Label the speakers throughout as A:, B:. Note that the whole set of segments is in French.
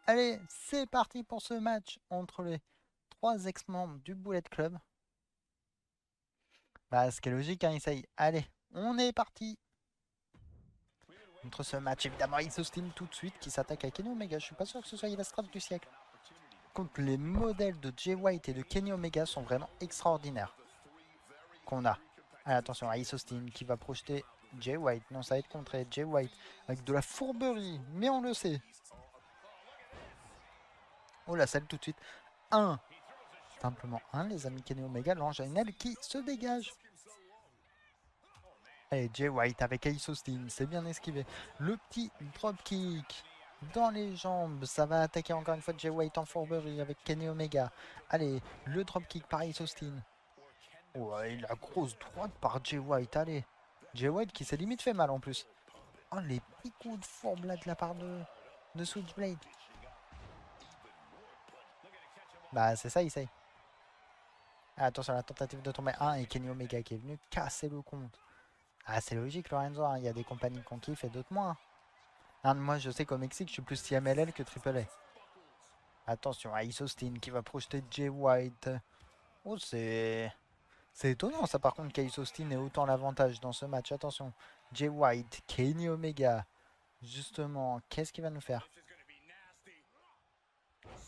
A: Allez, c'est parti pour ce match entre les trois ex-membres du Bullet Club. Bah, ce qui est logique, hein, Issei. Allez, on est parti. Contre ce match, évidemment, Ace Austin tout de suite qui s'attaque à Kenny Omega. Je suis pas sûr que ce soit la strat du siècle. Contre les modèles de Jay White et de Kenny Omega sont vraiment extraordinaires. Qu'on a. Allez, attention, Ace Austin qui va projeter Jay White. Non, ça va être contré. Jay White avec de la fourberie, mais on le sait. Oh la salle tout de suite. 1. Simplement 1, les amis. Kenny Omega, l'Ange qui se dégage. Allez, Jay White avec Ace Austin, c'est bien esquivé. Le petit dropkick dans les jambes, ça va attaquer encore une fois Jay White en fourberie avec Kenny Omega. Allez, le dropkick par Ace Austin. Oh, et la grosse droite par Jay White, allez. Jay White qui s'est limite fait mal en plus. Oh, les petits coups de fourbe là de la part de Switchblade. Bah, c'est ça, il sait. Attention à la tentative de tomber 1 et Kenny Omega qui est venu casser le compte. Ah, c'est logique, Lorenzo, hein. Il y a des compagnies qu'on kiffe et d'autres moins. Hein, moi, je sais qu'au Mexique, je suis plus CMLL que AAA. Attention, Ace Austin qui va projeter Jay White. Oh, c'est étonnant, ça, par contre, qu'Ace Austin ait autant l'avantage dans ce match. Attention, Jay White, Kenny Omega. Justement, qu'est-ce qu'il va nous faire?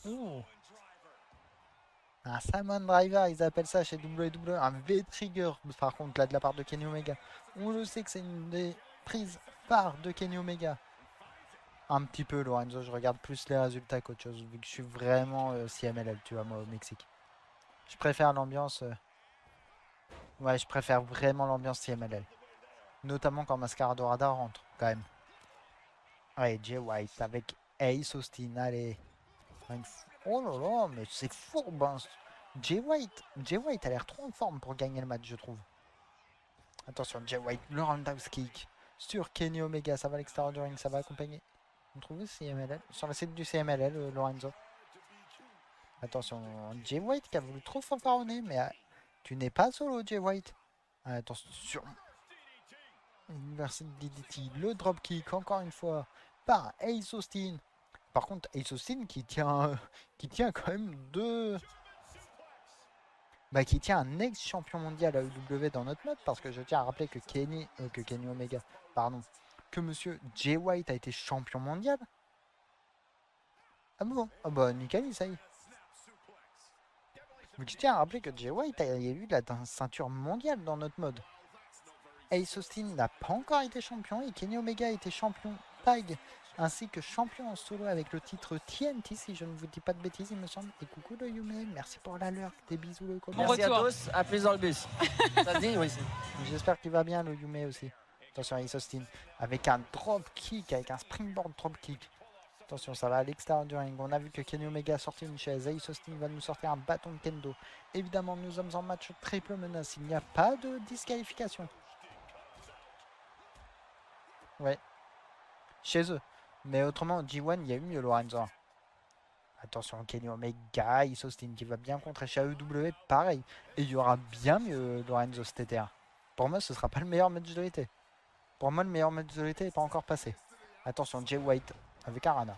A: Oh, un Salmon Driver, ils appellent ça chez WWE. Un V-Trigger, par contre, là, de la part de Kenny Omega. On le sait que c'est une des prises phares de Kenny Omega. Un petit peu, Lorenzo, je regarde plus les résultats qu'autre chose, vu que je suis vraiment CMLL, tu vois, moi, au Mexique. Je préfère l'ambiance... Ouais, je préfère vraiment l'ambiance CMLL. Notamment quand Mascara Dorada rentre, quand même. Ouais, Jay White avec Ace Austin, allez. Oh là là, mais c'est fourbe, hein. Jay White a l'air trop en forme pour gagner le match, je trouve. Attention, Jay White, le roundhouse kick sur Kenny Omega, ça va à l'extérieur du ring, ça va accompagner. On trouve CMLL, sur le site du CMLL, Lorenzo. Attention, Jay White qui a voulu trop fanfaronner, mais tu n'es pas solo, Jay White. Attention, Inverted DDT, le dropkick, encore une fois, par Ace Austin. Par contre, Ace Austin qui tient quand même deux... Bah, qui tient un ex-champion mondial à AEW dans notre mode, parce que je tiens à rappeler que Kenny Omega, pardon, que monsieur Jay White a été champion mondial. Ah bon? Ah bah nickel, ça y est. Mais je tiens à rappeler que Jay White a eu la ceinture mondiale dans notre mode. Ace Austin n'a pas encore été champion et Kenny Omega a été champion tag ainsi que champion en solo avec le titre TNT si je ne vous dis pas de bêtises il me semble. Et coucou le Yume, merci pour la lurk, des bisous le copain.
B: Merci à tous, à plus dans le bus. Ça dit, oui.
A: J'espère qu'il va bien le Yume aussi. Attention Ace Austin avec un drop kick, avec un springboard drop kick. Attention, ça va à l'extérieur du ring. On a vu que Kenny Omega a sorti une chaise. Ace Austin va nous sortir un bâton de kendo. Évidemment, nous sommes en match triple menace. Il n'y a pas de disqualification. Ouais, chez eux. Mais autrement, G1, il y a eu mieux, Lorenzo. Attention, Kenny Omega, Ace Austin qui va bien contrer chez AEW, pareil. Et il y aura bien mieux, Lorenzo, cet été. Pour moi, ce sera pas le meilleur match de l'été. Pour moi, le meilleur match de l'été n'est pas encore passé. Attention, Jay White avec Arana.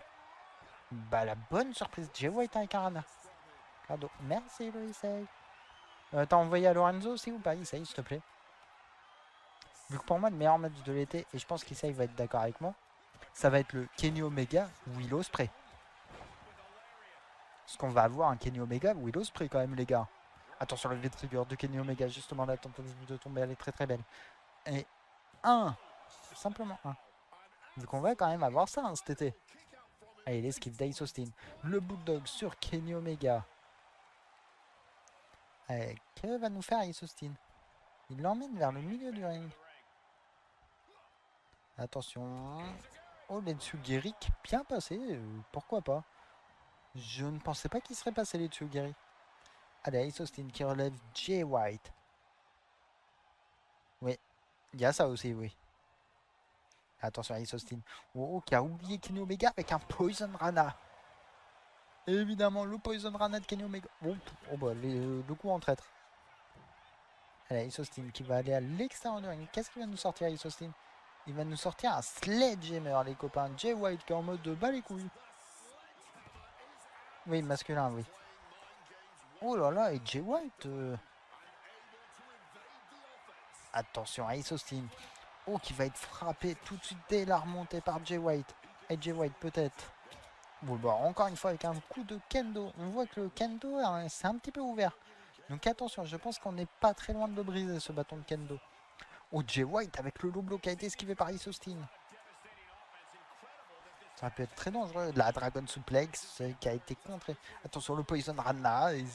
A: Bah, la bonne surprise, Jay White avec Arana. Cadeau. Merci, le Issei. T'as envoyé à Lorenzo aussi ou pas, Issei, s'il te plaît? Vu que pour moi, le meilleur match de l'été, et je pense qu'Issei va être d'accord avec moi, ça va être le Kenny Omega Will Ospreay. Parce qu'on va avoir un Kenny Omega Will Ospreay quand même, les gars. Attention, le V-Trigger de Kenny Omega, justement, la tentative de tomber, elle est très très belle. Et 1, simplement 1. Vu qu'on va quand même avoir ça cet été. Allez, l'esquive d'Ace Austin. Le Bulldog sur Kenny Omega. Allez, que va nous faire Ace Austin? Il l'emmène vers le milieu du ring. Attention. Oh, l'Etsugiri bien passé. Pourquoi pas? Je ne pensais pas qu'il serait passé l'Etsugiri. Allez, Ace Austin qui relève Jay White. Oui, il y a ça aussi, oui. Attention, Ace Austin. Oh, qui a oublié Kenny Omega avec un Poison Rana. Évidemment, le Poison Rana de Kenny Omega. Oh bah, le coup en traître. Allez, Ace Austin qui va aller à l'extérieur du ring. Qu'est-ce qu'il va nous sortir, Ace Austin? Il va nous sortir un Sledgehammer, les copains. Jay White qui est en mode de bas les couilles. Oui, masculin, oui. Oh là là, et Jay White. Attention, Ace Austin. Oh, qui va être frappé tout de suite dès la remontée par Jay White. Et Jay White, peut-être. Bon, bah, encore une fois, avec un coup de kendo. On voit que le kendo, hein, c'est un petit peu ouvert. Donc attention, je pense qu'on n'est pas très loin de le briser, ce bâton de kendo. Oh, Jay White avec le low blow qui a été esquivé par Ace Austin. Ça peut être très dangereux. La Dragon Suplex qui a été contrée. Attention, le Poison Rana. Et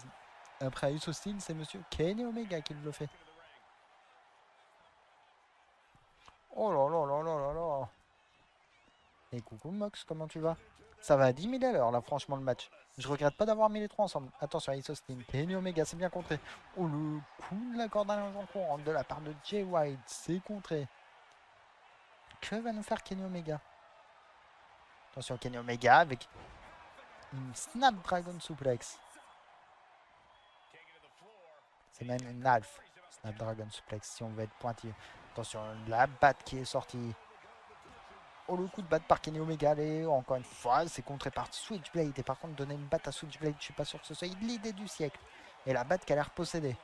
A: après Ace Austin, c'est monsieur Kenny Omega qui le fait. Oh là là là là là là. Et coucou Mox, comment tu vas? Ça va à 10 000 à l'heure là, franchement, le match. Je regrette pas d'avoir mis les trois ensemble. Attention, Ace Austin, Kenny Omega, c'est bien contré. Oh, le coup de la corde à linge en courant de la part de Jay White, c'est contré. Que va nous faire Kenny Omega? Attention, Kenny Omega avec une Snapdragon Suplex. C'est même une Alf Snapdragon Suplex si on veut être pointilleux. Attention, la batte qui est sortie. Oh, le coup de batte par Kenny Omega. Allez, encore une fois, c'est contré par Switchblade. Et par contre, donner une batte à Switchblade, je suis pas sûr que ce soit l'idée du siècle. Et la batte qui a l'air possédée.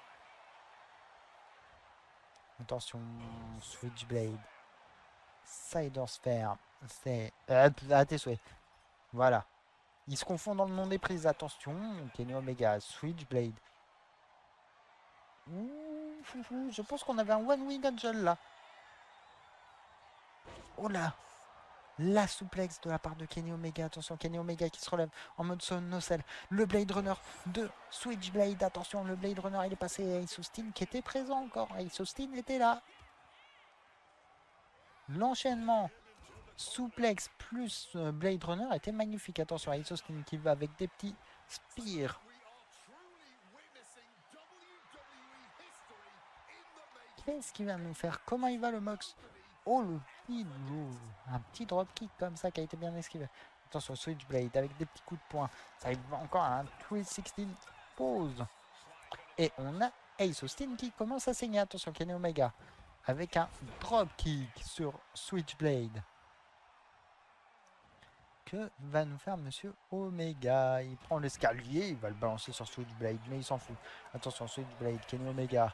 A: Attention, Switchblade. Cider Sphere. C'est. À tes souhaits. Voilà. Ils se confondent dans le nom des prises. Attention, Kenny Omega, Switchblade. Ouh, je pense qu'on avait un One Wing Angel là. Oh là. La souplex de la part de Kenny Omega. Attention, Kenny Omega qui se relève en mode nocelle. Le Blade Runner de Switchblade. Attention, le Blade Runner, il est passé à Ace Austin qui était présent encore. Ace Austin était là. L'enchaînement souplex plus Blade Runner était magnifique. Attention, Ace Austin qui va avec des petits spears. Qu'est-ce qu'il va nous faire? Comment il va le Mox? Oh, le petit, un petit dropkick comme ça qui a été bien esquivé. Attention, Switchblade avec des petits coups de poing. Ça arrive encore à un 316 pause. Et on a Ace Austin qui commence à saigner. Attention, Kenny Omega avec un dropkick sur Switchblade. Que va nous faire monsieur Omega? Il prend l'escalier, il va le balancer sur Switchblade, mais il s'en fout. Attention, Switchblade, Kenny Omega.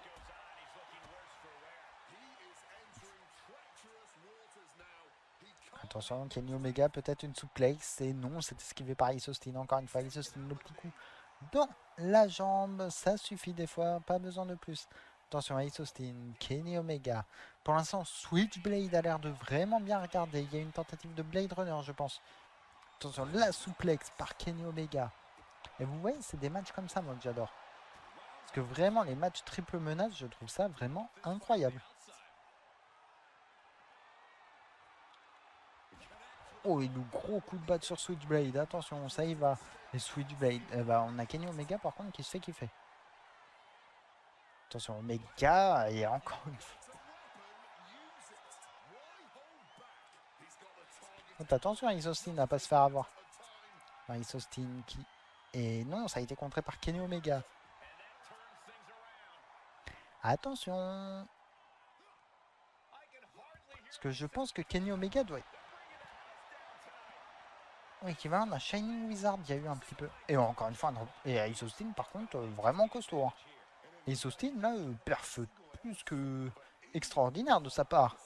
A: Attention, Kenny Omega, peut-être une suplex. Et non, c'est esquivé par Ace Austin. Encore une fois, Ace Austin, le petit coup dans la jambe. Ça suffit des fois, pas besoin de plus. Attention, Ace Austin, Kenny Omega. Pour l'instant, Switchblade a l'air de vraiment bien regarder. Il y a une tentative de Blade Runner, je pense. Attention, la suplex par Kenny Omega. Et vous voyez, c'est des matchs comme ça, moi, que j'adore. Parce que vraiment, les matchs triple menace, je trouve ça vraiment incroyable. Oh, et le gros coup de batte sur Switchblade. Attention, ça y va. Et Switchblade. On a Kenny Omega par contre qui se fait kiffer. Attention, Omega. Et encore une fois. Attention, Ace Austin à pas se faire avoir. Enfin, Ace Austin qui. Et non, ça a été contré par Kenny Omega. Attention. Parce que je pense que Kenny Omega doit être. Équivalent d'un Shining Wizard, il y a eu un petit peu. Et encore une fois, et Ace Austin, par contre, vraiment costaud. Hein. Ace Austin, là, perf plus que extraordinaire de sa part.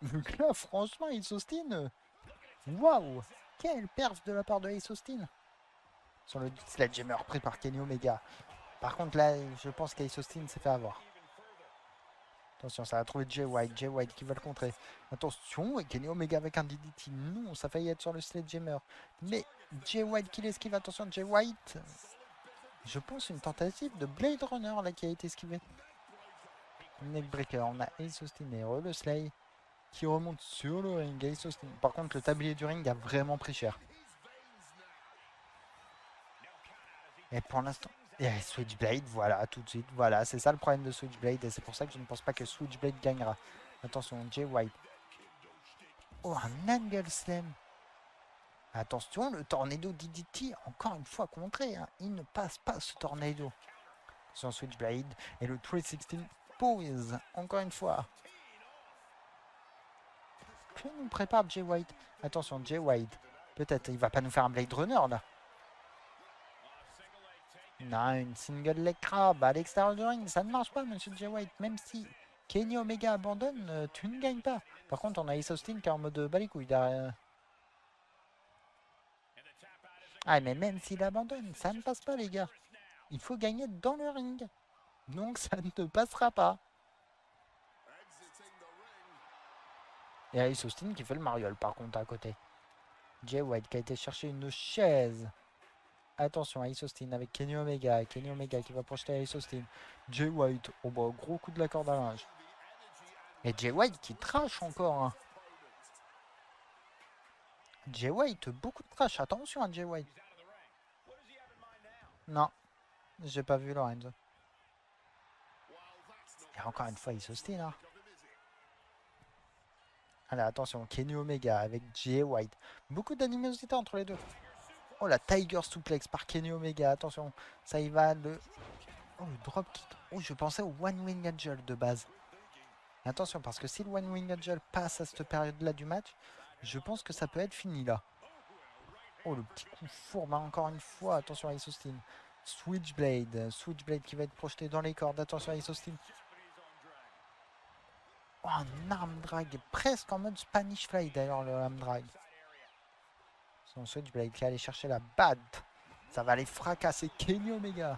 A: Donc là, franchement, Ace Austin, waouh, quelle perf de la part de Ace Austin. Sur le Sledgehammer pris par Kenny Omega. Par contre, là, je pense qu'Ace Austin s'est fait avoir. Attention, ça va trouver Jay White. Jay White qui va le contrer. Attention, et Kenny Omega avec un DDT. Non, ça faillit être sur le Sledgehammer. Mais Jay White qui l'esquive. Attention, Jay White. Je pense une tentative de Blade Runner là qui a été esquivée. Neckbreaker. On a Ace Austin et le Slay qui remonte sur le ring. Ace Austin. Par contre, le tablier du ring a vraiment pris cher. Et pour l'instant. Et Switchblade, voilà, tout de suite. Voilà, c'est ça le problème de Switchblade. Et c'est pour ça que je ne pense pas que Switchblade gagnera. Attention, Jay White. Oh, un angle slam. Attention, le tornado DDT, encore une fois contré. Hein. Il ne passe pas ce tornado. Attention, Switchblade. Et le 316 pose, encore une fois. Que nous prépare Jay White? Attention, Jay White. Peut-être, il va pas nous faire un Blade Runner, là. Non, une single leg crab à l'extérieur du ring, ça ne marche pas, monsieur Jay White. Même si Kenny Omega abandonne, tu ne gagnes pas. Par contre, on a Ace Austin qui est en mode bah les couilles derrière. Ah, mais même s'il abandonne, ça ne passe pas, les gars. Il faut gagner dans le ring. Donc, ça ne passera pas. Et Ace Austin qui fait le mariole, par contre, à côté. Jay White qui a été chercher une chaise. Attention, Ace Austin avec Kenny Omega. Kenny Omega qui va projeter Ace Austin. Jay White, oh bah, gros coup de la corde à linge. Et Jay White qui trash encore. Hein. Jay White, beaucoup de trash. Attention à Jay White. Non, j'ai pas vu Lorenzo. Et encore une fois, Ace Austin. Hein. Allez, attention, Kenny Omega avec Jay White. Beaucoup d'animosité entre les deux. Oh, la Tiger Suplex par Kenny Omega. Attention, ça y va. Oh, le drop kick. Oh, je pensais au One Wing Angel de base. Attention, parce que si le One Wing Angel passe à cette période-là du match, je pense que ça peut être fini là. Oh, le petit coup fourbe, encore une fois. Attention à Ace Austin. Switchblade. Switchblade qui va être projeté dans les cordes. Attention à Ace Austin. Oh, un arm drag. Presque en mode Spanish Fly d'ailleurs, le arm drag. Son Switchblade qui allait chercher la bad. Ça va aller fracasser Kenny Omega.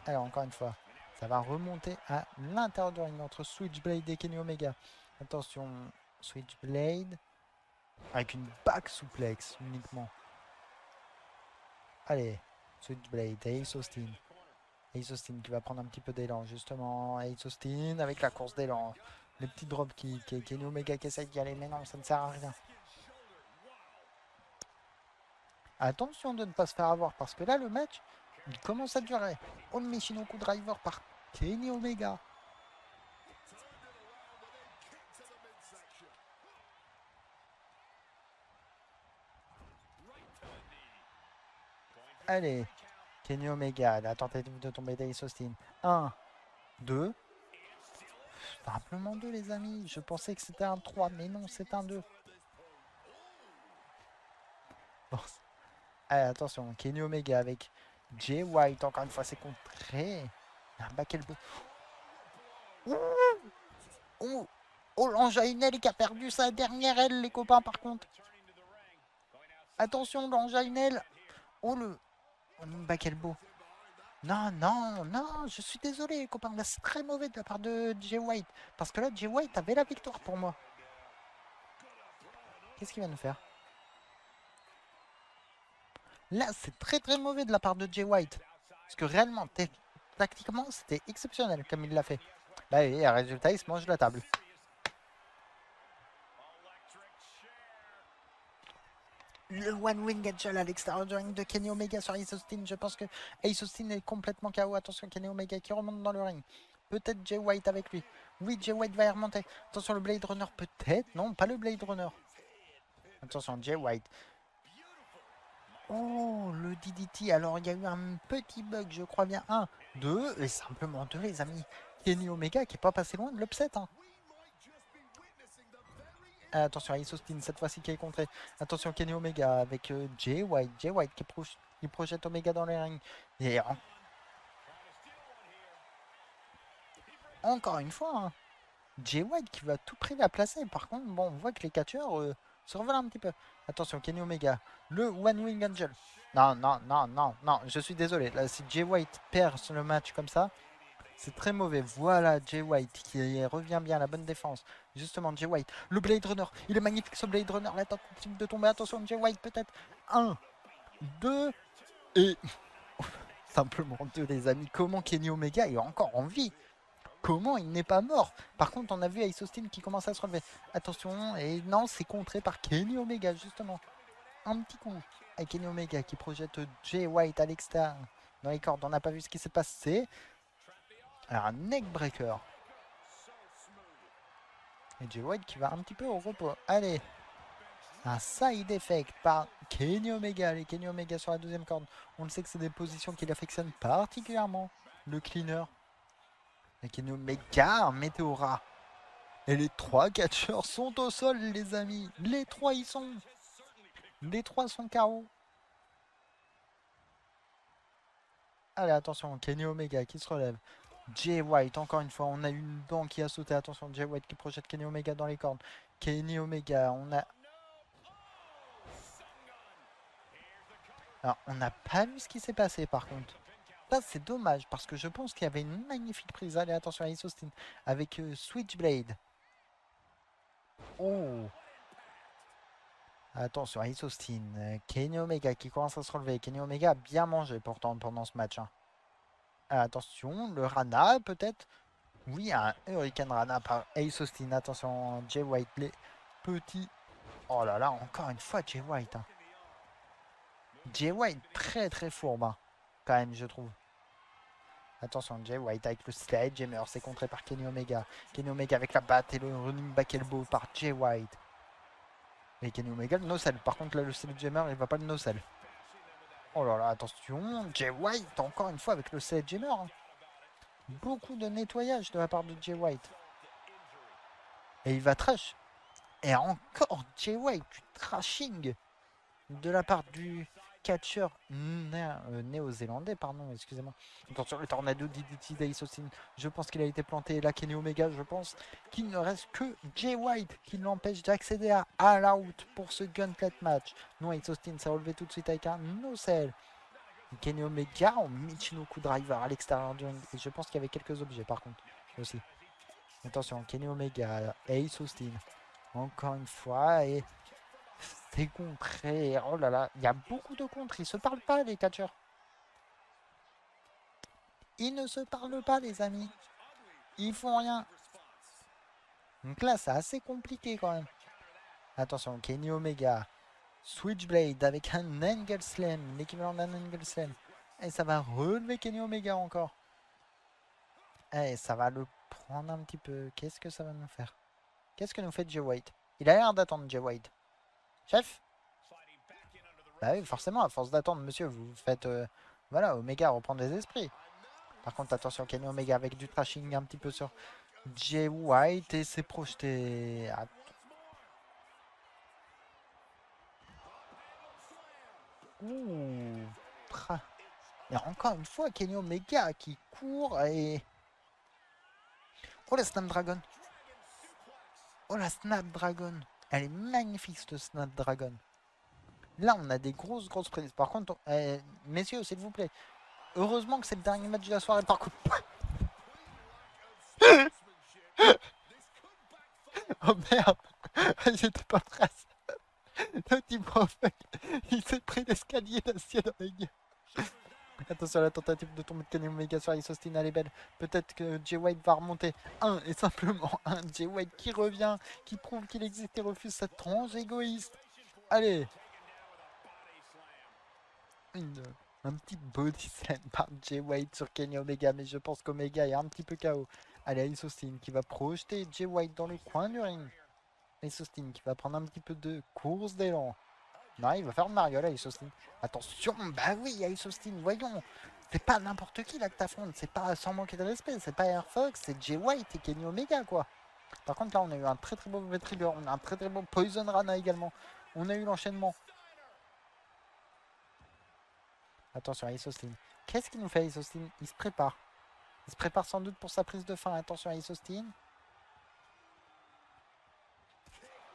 A: Alors, encore une fois. Ça va remonter à l'intérieur du ring entre Switchblade et Kenny Omega. Attention, Switchblade. Avec une back suplex uniquement. Allez, Switchblade, Ace Austin. Ace Austin qui va prendre un petit peu d'élan justement. Ace Austin avec la course d'élan. Les petits drops qui Kenny Omega qui essaye d'y aller. Mais non, ça ne sert à rien. Attention de ne pas se faire avoir parce que là, le match, il commence à durer. Oh, le Michinoku Driver par Kenny Omega. Allez, Kenny Omega, la tentative de tomber d'Ace Austin. 1, 2. Simplement 2, les amis. Je pensais que c'était un 3, mais non, c'est un 2. Bon. Allez, attention, Kenny Omega avec Jay White. Encore une fois, c'est contré. Un back elbow. Oh, oh l'Anjainel qui a perdu sa dernière aile, les copains, par contre. Attention, l'Anjainel. Oh, le back elbow. Non, non, non, je suis désolé, les copains. Là, c'est très mauvais de la part de Jay White. Parce que là, Jay White avait la victoire pour moi. Qu'est-ce qu'il vient de faire? Là, c'est très très mauvais de la part de Jay White. Parce que réellement, tactiquement, c'était exceptionnel comme il l'a fait. Bah oui, un résultat, il se mange la table. Le One Wing Angel à l'extérieur du ring de Kenny Omega sur Ace Austin. Je pense que Ace Austin est complètement KO. Attention, Kenny Omega qui remonte dans le ring. Peut-être Jay White avec lui. Oui, Jay White va y remonter. Attention, le Blade Runner, peut-être. Non, pas le Blade Runner. Attention, Jay White. Oh, le DDT. Alors, il y a eu un petit bug, je crois bien. 1, 2, et simplement 2, les amis. Kenny Omega qui n'est pas passé loin de l'upset. Hein. Attention, Ace Austin, cette fois-ci qui est contré. Attention, Kenny Omega avec Jay White. Jay White qui projette Omega dans les rings. Et encore une fois, hein, Jay White qui va tout près la placer. Par contre, bon, on voit que les catcheurs se revolent un petit peu. Attention, Kenny Omega, le One Wing Angel. Non, non, non, non, non, je suis désolé. Là, si Jay White perd sur le match comme ça, c'est très mauvais. Voilà Jay White qui revient bien à la bonne défense. Justement, Jay White, le Blade Runner. Il est magnifique ce Blade Runner. La tentative de tomber. Attention, Jay White peut-être. 1, 2 et... Simplement 2, les amis. Comment Kenny Omega est encore en vie? Comment il n'est pas mort? Par contre, on a vu Ace Austin qui commence à se relever. Attention, et non, c'est contré par Kenny Omega, justement. Un petit coup. Avec Kenny Omega qui projette Jay White à l'extérieur. Dans les cordes, on n'a pas vu ce qui s'est passé. Alors, un neckbreaker. Et Jay White qui va un petit peu au repos. Allez. Un side effect par Kenny Omega. Allez, Kenny Omega sur la deuxième corde. On le sait que c'est des positions qu'il affectionne particulièrement. Le cleaner. Et Kenny Omega, Météora. Et les 3 catcheurs sont au sol, les amis. Les 3 y sont. Les 3 sont KO. Allez, attention, Kenny Omega qui se relève. Jay White, encore une fois, on a une dent qui a sauté. Attention, Jay White qui projette Kenny Omega dans les cordes. Kenny Omega, on a... Alors, on n'a pas vu ce qui s'est passé par contre. Ça, c'est dommage parce que je pense qu'il y avait une magnifique prise. Allez, attention à Ace Austin avec Switchblade. Oh! Attention, Ace Austin. Kenny Omega qui commence à se relever. Kenny Omega a bien mangé pourtant pendant ce match. Hein. Attention, le Rana peut-être. Oui, un Hurricane Rana par Ace Austin. Attention, Jay White, les petits. Oh là là, encore une fois, Jay White. Hein. Jay White, très très fourbe, hein, quand même, je trouve. Attention, Jay White avec le Sledgehammer, c'est contré par Kenny Omega. Kenny Omega avec la batte et le running back elbow par Jay White. Et Kenny Omega, le no-sell. Par contre, là, le Sledgehammer, il va pas le no-sell. Oh là là, attention, Jay White, encore une fois avec le Sledgehammer. Hein. Beaucoup de nettoyage de la part de Jay White. Et il va trash. Et encore Jay White, du trashing de la part du catcheur néo-zélandais, pardon, excusez-moi. Attention, le tornado DDT d'Ace Austin. Je pense qu'il a été planté. Là, Kenny Omega, je pense qu'il ne reste que Jay White qui l'empêche d'accéder à la route pour ce gauntlet match. Non, Ace Austin s'est relevé tout de suite avec un no-sell. Kenny Omega en Michinoku Driver à l'extérieur du ring. Et je pense qu'il y avait quelques objets par contre aussi. Attention, Kenny Omega, Ace Austin. Encore une fois, et c'est contré. Oh là là, il y a beaucoup de contres. Ils se parlent pas, les catcheurs. Ils ne se parlent pas, les amis. Ils font rien. Donc là, c'est assez compliqué quand même. Attention, Kenny Omega. Switchblade avec un Angle Slam. L'équivalent d'un Angle Slam. Et ça va relever Kenny Omega encore. Et ça va le prendre un petit peu. Qu'est-ce que ça va nous faire? Qu'est-ce que nous fait Jay White? Il a l'air d'attendre Jay White. Chef? Bah oui, forcément, à force d'attendre, monsieur, vous faites... voilà, Omega reprend des esprits. Par contre, attention, Kenny Omega avec du trashing un petit peu sur Jay White et c'est projeté. Ouh. Et encore une fois, Kenny Omega qui court et... Oh la Snapdragon. Oh la Snapdragon. Elle est magnifique cette Snapdragon. Là, on a des grosses prises. Par contre, messieurs, s'il vous plaît. Heureusement que c'est le dernier match de la soirée. Par contre... oh merde. J'étais pas prêt. Le type prophète, il s'est pris l'escalier d'acier dans les gueules. Attention à la tentative de tomber de Kenny Omega sur Ace Austin, elle est belle. Peut-être que Jay White va remonter. Et simplement un Jay White qui revient, qui prouve qu'il existe et refuse cette tranche égoïste. Allez. Un petit body slam par Jay White sur Kenny Omega, mais je pense qu'Omega est un petit peu KO. Allez, Ace Austin qui va projeter Jay White dans le coin du ring. Ace Austin qui va prendre un petit peu de course d'élan. Non, il va faire Mario là, Ace Austin. Attention, bah oui, Ace Austin, voyons. C'est pas n'importe qui là que t'affrontes. C'est pas sans manquer de respect. C'est pas Air Fox, c'est Jay White et Kenny Omega quoi. Par contre, là, on a eu un très très beau trigger. On a un très très beau Poison Rana également. On a eu l'enchaînement. Attention, Ace Austin. Qu'est-ce qu'il nous fait, Ace Austin? Il se prépare. Il se prépare sans doute pour sa prise de fin. Attention, Ace Austin.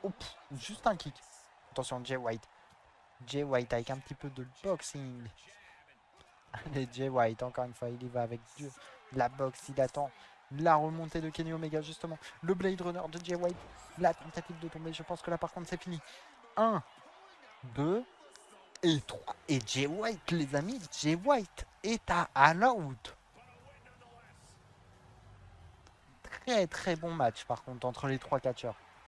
A: Oh, juste un kick. Attention, Jay White. Jay White avec un petit peu de boxing. Allez, Jay White, encore une fois, il y va avec de la boxe. Il attend la remontée de Kenny Omega, justement. Le Blade Runner de Jay White. La tentative de tomber. Je pense que là, par contre, c'est fini. 1, 2 et 3. Et Jay White, les amis, Jay White est à l'out. Très très bon match, par contre, entre les trois catcheurs.